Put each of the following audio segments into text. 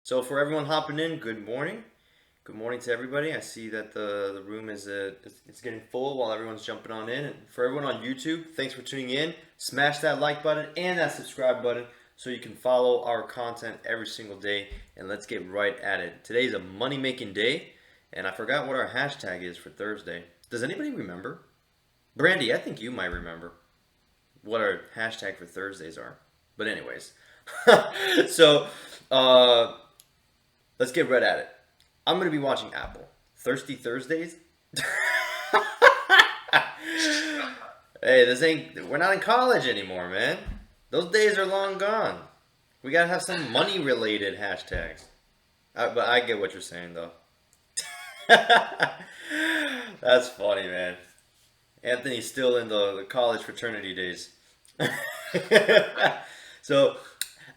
So for everyone hopping in, good morning. Good morning to everybody. I see that the room is getting full while everyone's jumping on in. And for everyone on YouTube, thanks for tuning in. Smash that like button and that subscribe button so you can follow our content every single day. And let's get right at it. Today's a money making day, and I forgot what our hashtag is for Thursday. Does anybody remember? Brandy, I think you might remember what our hashtag for Thursdays are. But anyways, so uh, let's get right at it. I'm gonna be watching Apple. Thirsty Thursdays. Hey, this ain't. We're not in college anymore, man. Those days are long gone. We gotta have some money-related hashtags. But I get what you're saying, though. That's funny, man. Anthony's still in the college fraternity days. So,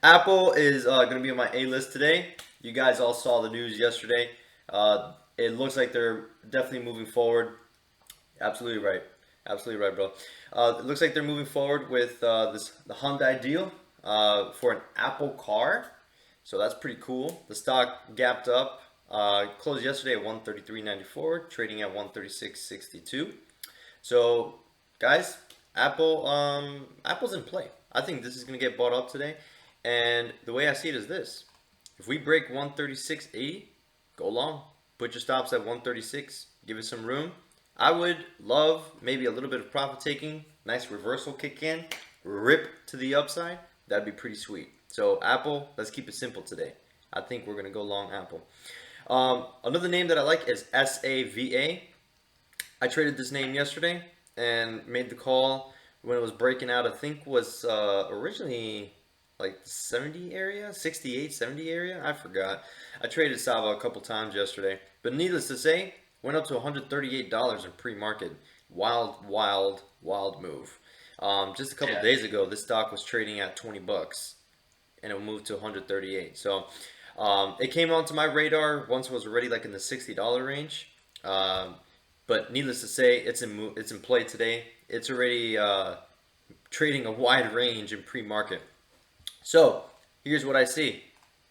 Apple is going to be on my A list today. You guys all saw the news yesterday. It looks like they're definitely moving forward. Absolutely right. Absolutely right, bro. It looks like they're moving forward with the Hyundai deal for an Apple car. So that's pretty cool. The stock gapped up, closed yesterday at 133.94, trading at 136.62. So, guys, Apple's in play. I think this is going to get bought up today. And the way I see it is this: if we break 136.80, go long. Put your stops at 136. Give it some room. I would love maybe a little bit of profit taking. Nice reversal kick in. Rip to the upside. That'd be pretty sweet. So Apple, let's keep it simple today. I think we're gonna go long Apple. Another name that I like is SAVA. I traded this name yesterday and made the call when it was breaking out. I think was originally like the 70 area, 68, 70 area. I forgot. I traded Sava a couple times yesterday, but needless to say, went up to $138 in pre-market. Wild, wild, wild move. Just a couple Yeah. days ago, this stock was trading at 20 bucks, and it moved to 138. So it came onto my radar once it was already like in the $60 range. Um, but needless to say, it's in play today. It's already trading a wide range in pre-market. So here's what I see.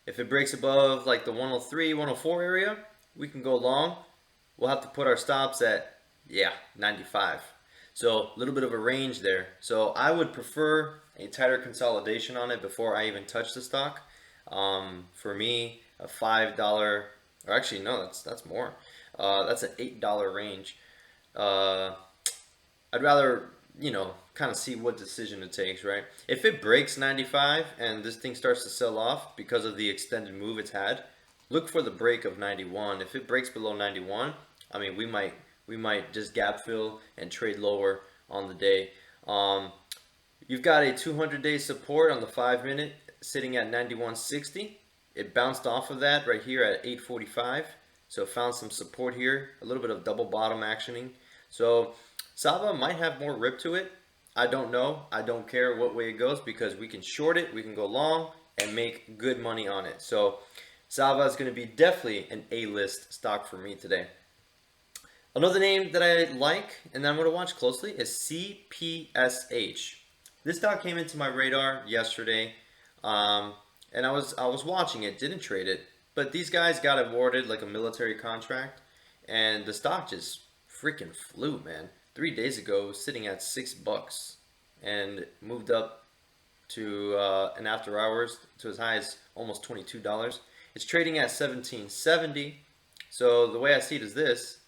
If it breaks above like the 103, 104 area, we can go long. We'll have to put our stops at, yeah, 95. So a little bit of a range there. So I would prefer a tighter consolidation on it before I even touch the stock. For me, a $5, or actually no, that's more. That's an $8 range. Uh, I'd rather, kind of see what decision it takes, right? If it breaks 95 and this thing starts to sell off because of the extended move it's had, look for the break of 91. If it breaks below 91, I mean, we might just gap fill and trade lower on the day. Um, you've got a 200-day support on the 5 minute sitting at 91.60. It bounced off of that right here at 8:45. So found some support here, a little bit of double bottom actioning. So Sava might have more rip to it. I don't know. I don't care what way it goes because we can short it, we can go long, and make good money on it. So Sava is going to be definitely an A-list stock for me today. Another name that I like and that I'm going to watch closely is CPSH. This stock came into my radar yesterday, um, and I was watching it, didn't trade it, but these guys got awarded like a military contract, and the stock just freaking flew, man. 3 days ago, it was sitting at $6 and moved up to and after hours to as high as almost $22. It's trading at 17.70. So the way I see it is this: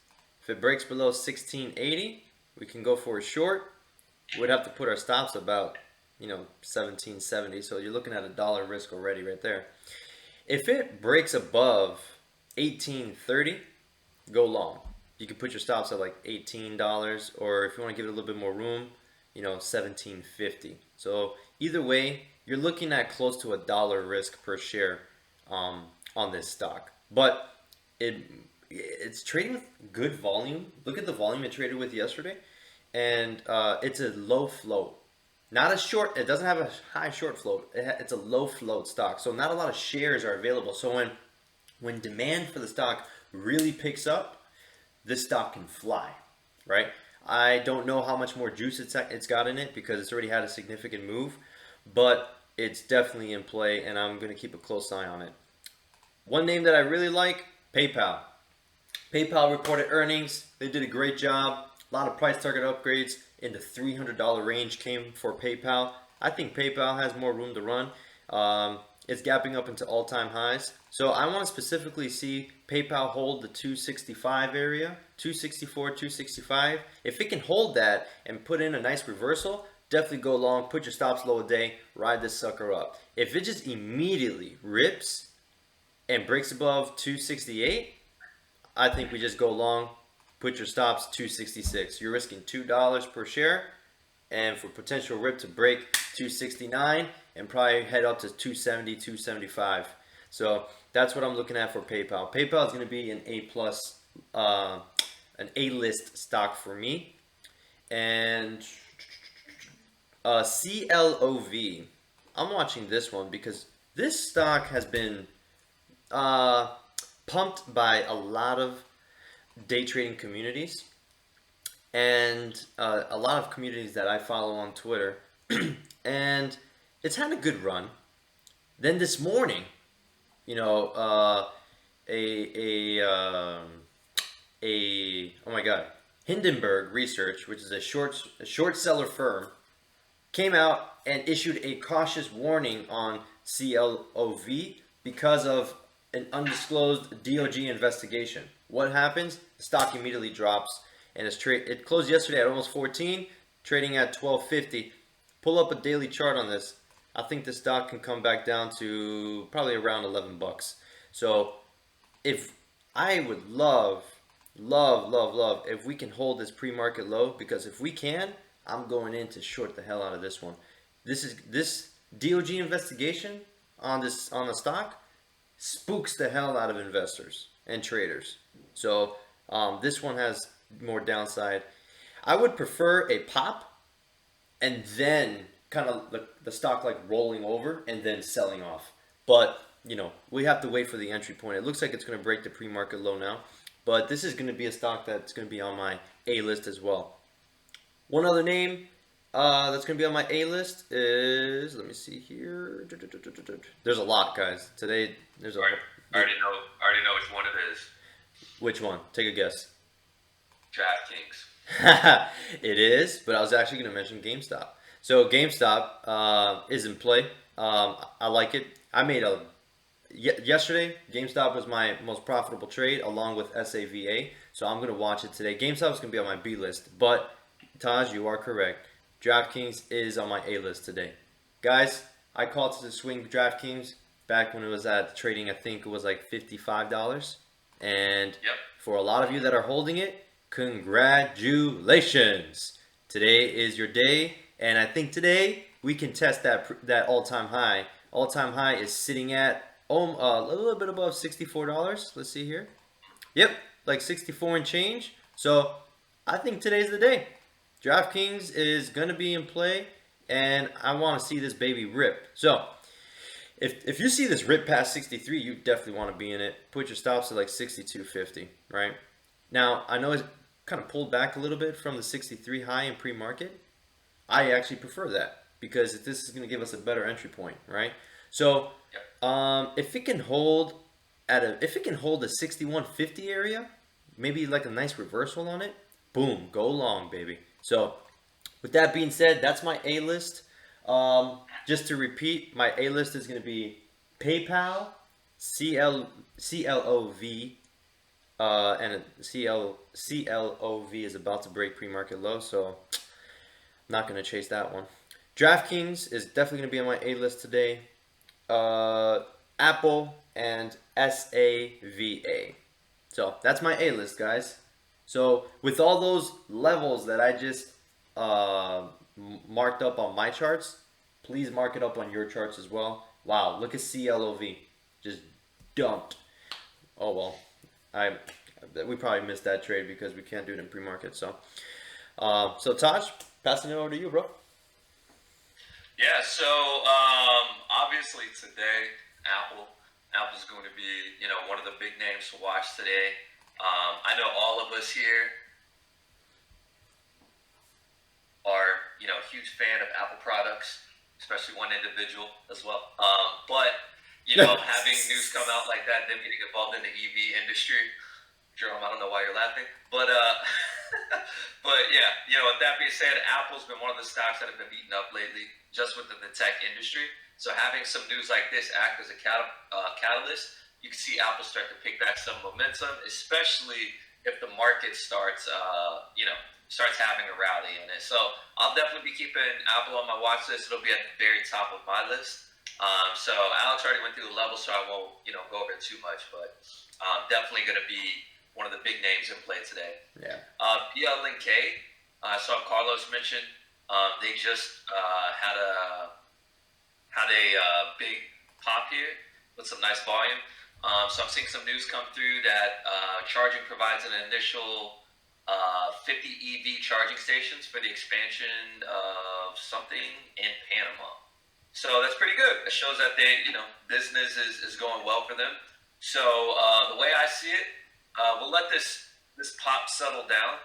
if it breaks below 16.80, we can go for a short. We'd have to put our stops about 17.70. So you're looking at a dollar risk already right there. If it breaks above 18.30, go long. You can put your stops at like $18, or if you want to give it a little bit more room, 17.50. So either way, you're looking at close to a dollar risk per share on this stock. But it it's trading with good volume. Look at the volume it traded with yesterday, and it's a low float. Not a short. It doesn't have a high short float. It's a low float stock, so not a lot of shares are available. So when demand for the stock really picks up, this stock can fly, right? I don't know how much more juice it's got in it because it's already had a significant move, but it's definitely in play, and I'm going to keep a close eye on it. One name that I really like, PayPal. PayPal reported earnings. They did a great job. A lot of price target upgrades in the $300 range came for PayPal. I think PayPal has more room to run. It's gapping up into all-time highs. So I want to specifically see PayPal hold the 265 area, 264, 265. If it can hold that and put in a nice reversal, definitely go long, put your stops low a day, ride this sucker up. If it just immediately rips and breaks above 268, I think we just go long, put your stops 266. You're risking $2 per share, and for potential rip to break 269 and probably head up to 270, 275. So that's what I'm looking at for PayPal. PayPal is going to be an A plus, an A-list stock for me. And CLOV, I'm watching this one because this stock has been pumped by a lot of day trading communities and a lot of communities that I follow on Twitter. And it's had a good run. Then this morning, you know, oh my God, Hindenburg Research, which is a short seller firm, came out and issued a cautious warning on CLOV because of an undisclosed DOJ investigation. What happens? The stock immediately drops, and it closed yesterday at almost 14, trading at 12.50. Pull up a daily chart on this. I think the stock can come back down to probably around 11 bucks. So if I would love if we can hold this pre-market low, because if we can, I'm going in to short the hell out of this one. This DOJ investigation on the stock spooks the hell out of investors and traders. So this one has more downside. I would prefer a pop and then kind of the stock like rolling over and then selling off. But, you know, we have to wait for the entry point. It looks like it's going to break the pre-market low now. But this is going to be a stock that's going to be on my A list as well. One other name that's going to be on my A list is, let me see here. There's a lot, guys. Today, there's a lot. I already know which one it is. Which one? Take a guess. DraftKings. It is, but I was actually going to mention GameStop. So GameStop is in play. I like it. I made yesterday, GameStop was my most profitable trade along with SAVA. So I'm going to watch it today. GameStop is going to be on my B list. But Taj, you are correct. DraftKings is on my A list today. Guys, I called to swing DraftKings back when it was at trading, I think it was like $55. And for a lot of you that are holding it, congratulations. Today is your day. And I think today we can test that all-time high. All-time high is sitting at a little bit above $64. Let's see here. Yep, like 64 and change. So I think today's the day. DraftKings is going to be in play, and I want to see this baby rip. So if you see this rip past 63, you definitely want to be in it. Put your stops at like 62.50, right? Now, I know it's kind of pulled back a little bit from the 63 high in pre-market. I actually prefer that because this is going to give us a better entry point, right? So if it can hold the 61.50 area, maybe like a nice reversal on it, boom, go long, baby. So with that being said, that's my A list. Just to repeat, my A list is going to be PayPal, CLOV, and CLOV is about to break pre-market low, so I'm not going to chase that one. DraftKings is definitely going to be on my A list today. Apple and SAVA. So that's my A list, guys. So with all those levels that I just marked up on my charts, please mark it up on your charts as well. Wow, look at CLOV, just dumped. Oh well, we probably missed that trade because we can't do it in pre-market. So, so Taj, passing it over to you, bro. Yeah. So obviously today, Apple's going to be one of the big names to watch today. I know all of us here are a huge fan of Apple products, especially one individual as well. But having news come out like that, them getting involved in the EV industry. Jerome, I don't know why you're laughing, but but yeah, with that being said, Apple's been one of the stocks that have been beaten up lately, just within the tech industry. So having some news like this act as a catalyst, you can see Apple start to pick back some momentum, especially if the market starts having a rally in it. So I'll definitely be keeping Apple on my watch list. It'll be at the very top of my list. So Alex already went through the level, so I won't go over it too much, but definitely going to be one of the big names in play today. Yeah. BLNK, I saw Carlos mention. They just had a big pop here with some nice volume. So I'm seeing some news come through that Charging provides an initial 50 EV charging stations for the expansion of something in Panama. So that's pretty good. It shows that business is going well for them. So the way I see it, we'll let this pop settle down.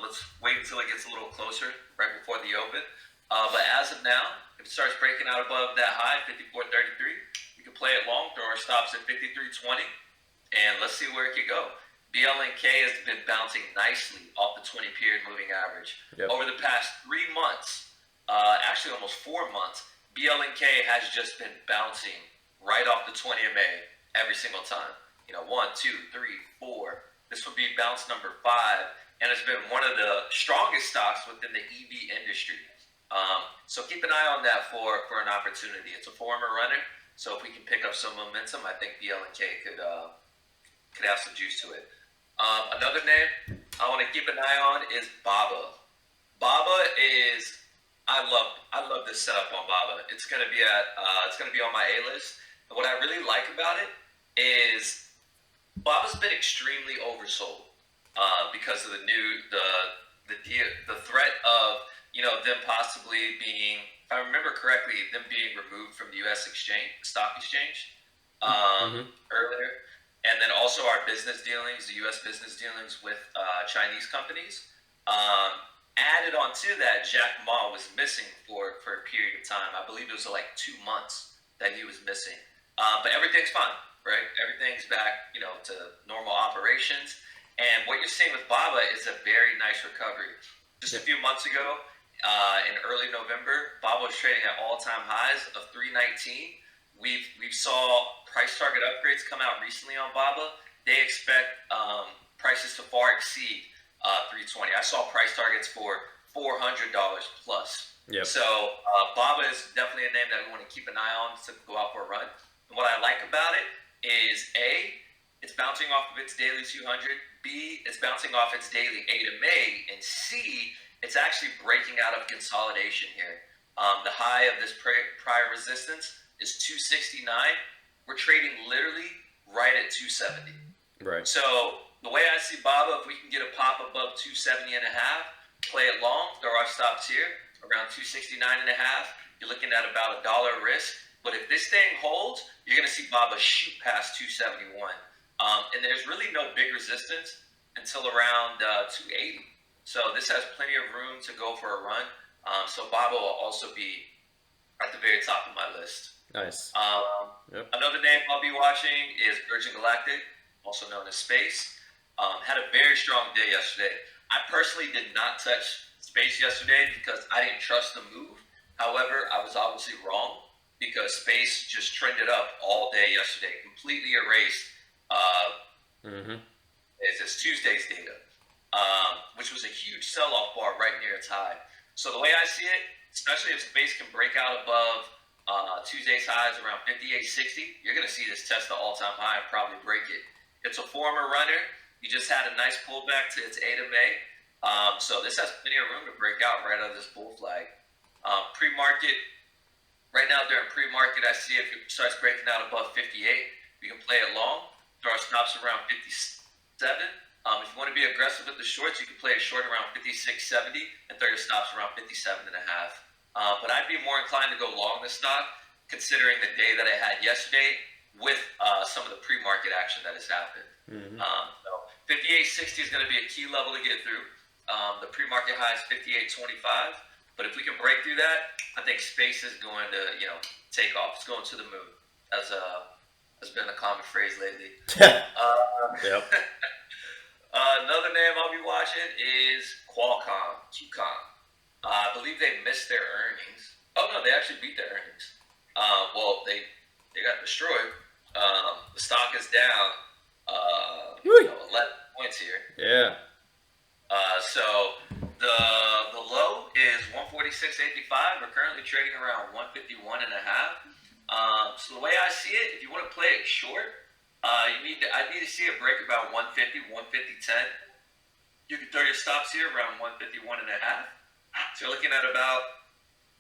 Let's wait until it gets a little closer, right before the open. But as of now, if it starts breaking out above that high, 54.33, we can play it long, throw our stops at 53.20, and let's see where it could go. BLNK has been bouncing nicely off the 20-period moving average. Yep. Over the past 3 months, actually almost 4 months, BLNK has just been bouncing right off the 20 MA every single time. 1, 2, 3, 4. This would be bounce number 5, and it's been one of the strongest stocks within the EV industry. So keep an eye on that for an opportunity. It's a former runner, so if we can pick up some momentum, I think BLNK could have some juice to it. Another name I want to keep an eye on is Baba. Baba is I love this setup on Baba. It's gonna be on my A list. And what I really like about it is Baba's been extremely oversold because of the threat of them possibly being, if I remember correctly, them being removed from the U.S. stock exchange earlier, and then also our business dealings, the U.S. business dealings with Chinese companies. Added on to that, Jack Ma was missing for a period of time. I believe it was like 2 months that he was missing. But everything's fine, right? Everything's back, to normal operations. And what you're seeing with Baba is a very nice recovery. Just a few months ago, in early November, Baba was trading at all-time highs of 319. We saw price target upgrades come out recently on Baba. They expect prices to far exceed 320. I saw price targets for $400 plus. Yep. So Baba is definitely a name that we want to keep an eye on to go out for a run. And what I like about it is A, it's bouncing off of its daily 200. B, it's bouncing off its daily A-to-May. And C, it's actually breaking out of consolidation here. The high of this prior resistance is 269. We're trading literally right at 270. Right. So the way I see Baba, if we can get a pop above 270 and a half, play it long, throw our stops here around 269 and a half. You're looking at about $1 risk. But if this thing holds, you're going to see Baba shoot past 271. And there's really no big resistance until around 280. So this has plenty of room to go for a run. So Baba will also be at the very top of my list. Nice. Another name I'll be watching is Virgin Galactic, also known as Space. Had a very strong day yesterday. I personally did not touch Space yesterday because I didn't trust the move. However, I was obviously wrong because Space just trended up all day yesterday, completely erased it's Tuesday's data, which was a huge sell-off bar right near its high. So the way I see it, especially if Space can break out above Tuesday's highs around 58.60, you're going to see this test the all-time high and probably break it. It's a former runner. You just had a nice pullback to its A-to-May. So this has plenty of room to break out right out of this bull flag. Pre-market, right now during pre-market, I see if it starts breaking out above 58, we can play it long, throw our stops around 57. If you want to be aggressive with the shorts, you can play a short around 56.70 and throw your stops around 57 and a half. But I'd be more inclined to go long this stock, considering the day that I had yesterday with some of the pre-market action that has happened. So 58.60 is going to be a key level to get through. The pre-market high is 58.25. But if we can break through that, I think Space is going to, take off. It's going to the moon. has been a common phrase lately. Yep. Uh, another name I'll be watching is Qualcomm, QCOM. I believe they missed their earnings. Oh no, they actually beat their earnings. Well, they got destroyed. The stock is down, 11 points here. Yeah. So the low is 146.85. We're currently trading around 151 and a half. So the way I see it, if you want to play it short, I need to see it break about 150, 150.10. You can throw your stops here around 151 and a half. So you're looking at about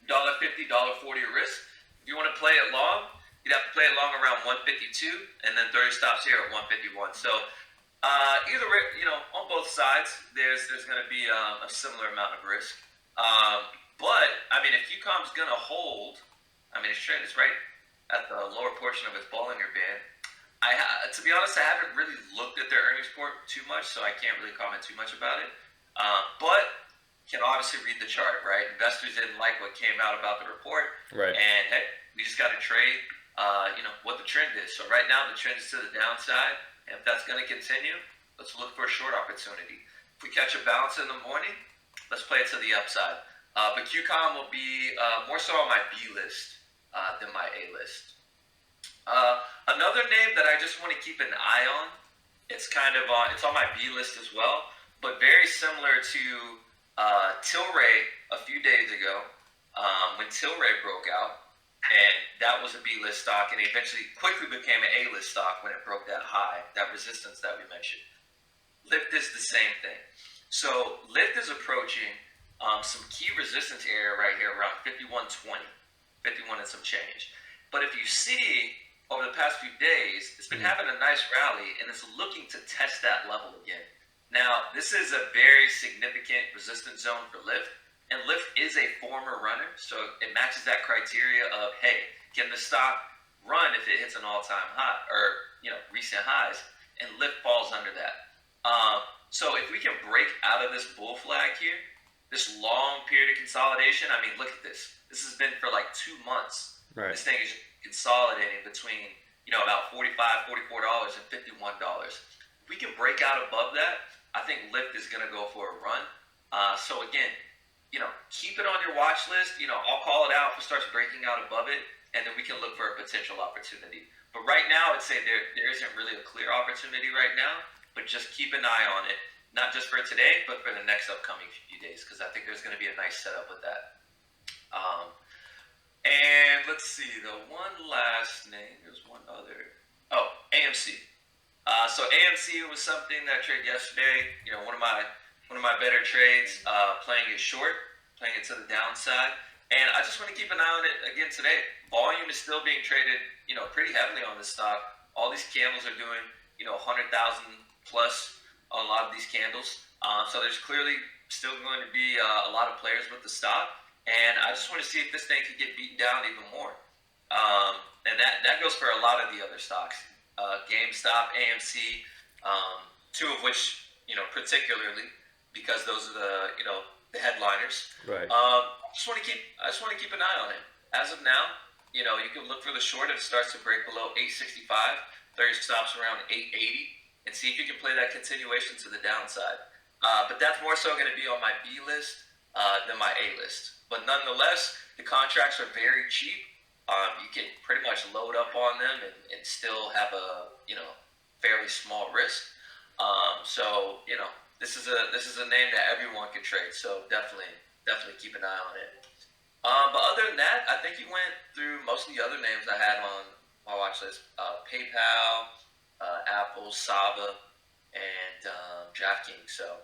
$1.50, $1.40 a risk. If you want to play it long, you'd have to play it long around 152, and then throw your stops here at 151. So either way, on both sides, there's going to be a similar amount of risk. But I mean, if UComm's going to hold, I mean, it's right at the lower portion of its Bollinger Band. To be honest, I haven't really looked at their earnings report too much, so I can't really comment too much about it. But can obviously read the chart, right? Investors didn't like what came out about the report, Right. and hey, we just got to trade, what the trend is. So right now, the trend is to the downside, and if that's going to continue, let's look for a short opportunity. If we catch a bounce in the morning, let's play it to the upside. But QCOM will be more so on my B list than my A list. Another name that I just want to keep an eye on, it's it's on my B list as well, but very similar to Tilray a few days ago, when Tilray broke out, and that was a B-list stock, and eventually quickly became an A-list stock when it broke that high, that resistance that we mentioned. Lyft is the same thing. So Lyft is approaching some key resistance area right here around 51.20, 51 and some change. But if you see over the past few days, it's been having a nice rally, and it's looking to test that level again. Now, this is a very significant resistance zone for Lyft, and Lyft is a former runner, so it matches that criteria of, hey, can the stock run if it hits an all-time high, or, recent highs, and Lyft falls under that. So if we can break out of this bull flag here, this long period of consolidation, I mean, look at this. This has been for like 2 months. Right. This thing is consolidating between, about $45, $44, and $51. If we can break out above that, I think Lyft is going to go for a run. So again, keep it on your watch list. I'll call it out if it starts breaking out above it, and then we can look for a potential opportunity. But right now, I'd say there isn't really a clear opportunity right now, but just keep an eye on it, not just for today, but for the next upcoming few days, because I think there's going to be a nice setup with that. And let's see, the one last name, there's one other. Oh, AMC. So AMC was something that I traded yesterday. One of my better trades. Playing it short, playing it to the downside, and I just want to keep an eye on it again today. Volume is still being traded, pretty heavily on this stock. All these candles are doing, 100,000 plus on a lot of these candles. So there's clearly still going to be a lot of players with the stock, and I just want to see if this thing could get beaten down even more. And that goes for a lot of the other stocks. GameStop, AMC, two of which, particularly because those are the headliners. Right. I just want to keep an eye on it. As of now, you can look for the short if it starts to break below 865, 30 stops around 880, and see if you can play that continuation to the downside. But that's more so going to be on my B list than my A list. But nonetheless, the contracts are very cheap. You can pretty much load up on them and still have a fairly small risk. So this is a name that everyone can trade. So definitely keep an eye on it. But other than that, I think you went through most of the other names I had on my watch list: PayPal, Apple, Sava, and DraftKings. So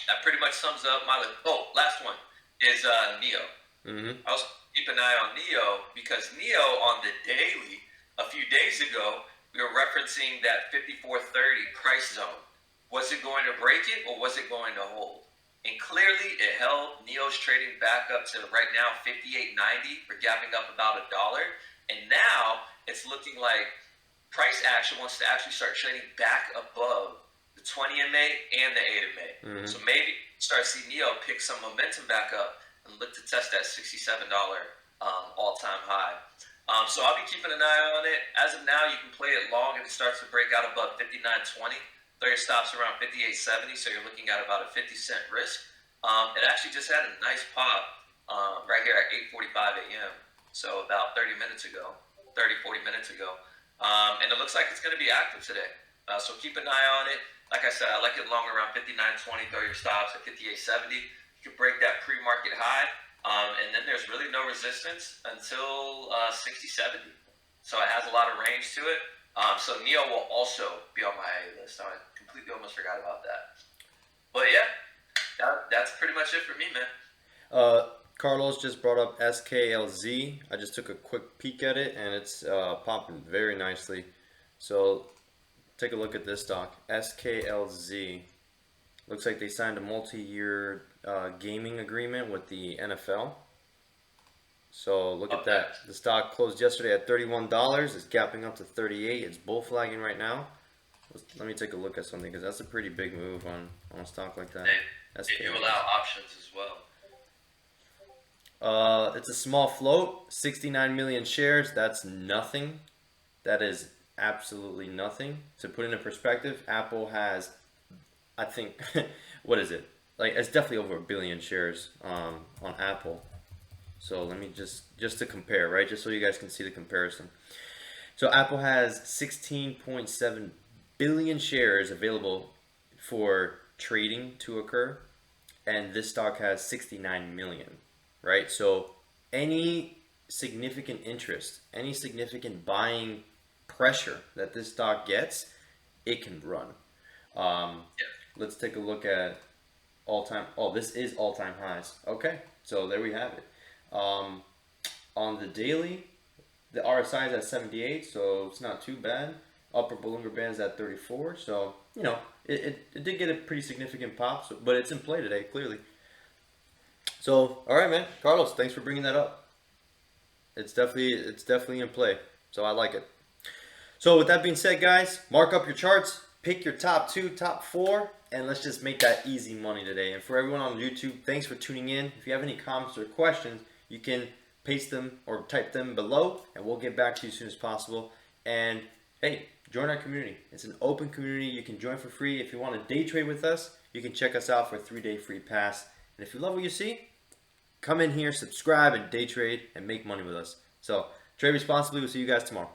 that pretty much sums up my list. Oh, last one is Neo. Mm-hmm. I was keep an eye on Neo because Neo on the daily a few days ago we were referencing that 54.30 price zone. Was it going to break it or was it going to hold? And clearly it held. Neo's trading back up to right now 58.90. We're gapping up about $1, and now it's looking like price action wants to actually start trading back above the 20 MA and the 8 MA. Mm-hmm. So maybe start to see Neo pick some momentum back up and look to test that $67 all-time high. So I'll be keeping an eye on it. As of now, you can play it long if it starts to break out above 59.20. Throw your stops around 58.70, so you're looking at about a 50-cent risk. It actually just had a nice pop right here at 8:45 a.m. So about 30 minutes ago, 30, 40 minutes ago. And it looks like it's going to be active today. So keep an eye on it. Like I said, I like it long around 59.20. Throw your stops at 58.70. You can break that pre-market high. And then there's really no resistance until 60.70. So it has a lot of range to it. So NEO will also be on my list. I completely almost forgot about that. But yeah, that's pretty much it for me, man. Carlos just brought up SKLZ. I just took a quick peek at it, and it's popping very nicely. So take a look at this stock, SKLZ. Looks like they signed a multi-year gaming agreement with the NFL. So look at that. The stock closed yesterday at $31. It's gapping up to 38. It's bull flagging right now. Let me take a look at something because that's a pretty big move on a stock like that. They do allow options as well. It's a small float, 69 million shares. That's nothing. That is absolutely nothing. To put into perspective, Apple has, I think, what is it? Like, it's definitely over 1 billion shares on Apple. So let me just to compare, right? Just so you guys can see the comparison. So Apple has 16.7 billion shares available for trading to occur, and this stock has 69 million, right? So any significant interest, any significant buying pressure that this stock gets, it can run. Let's take a look at all-time. Oh, this is all-time highs. Okay, so there we have it. On the daily, the RSI is at 78, so it's not too bad. Upper Bollinger Band is at 34, so you know it did get a pretty significant pop, but it's in play today clearly. So all right, man, Carlos, thanks for bringing that up. It's definitely in play, so I like it. So with that being said, guys, mark up your charts, pick your top 2, top 4, and let's just make that easy money today. And for everyone on YouTube, thanks for tuning in. If you have any comments or questions, you can paste them or type them below, and we'll get back to you as soon as possible. And hey, join our community. It's an open community. You can join for free. If you want to day trade with us, you can check us out for a 3-day free pass. And if you love what you see, come in here, subscribe, and day trade and make money with us. So trade responsibly. We'll see you guys tomorrow.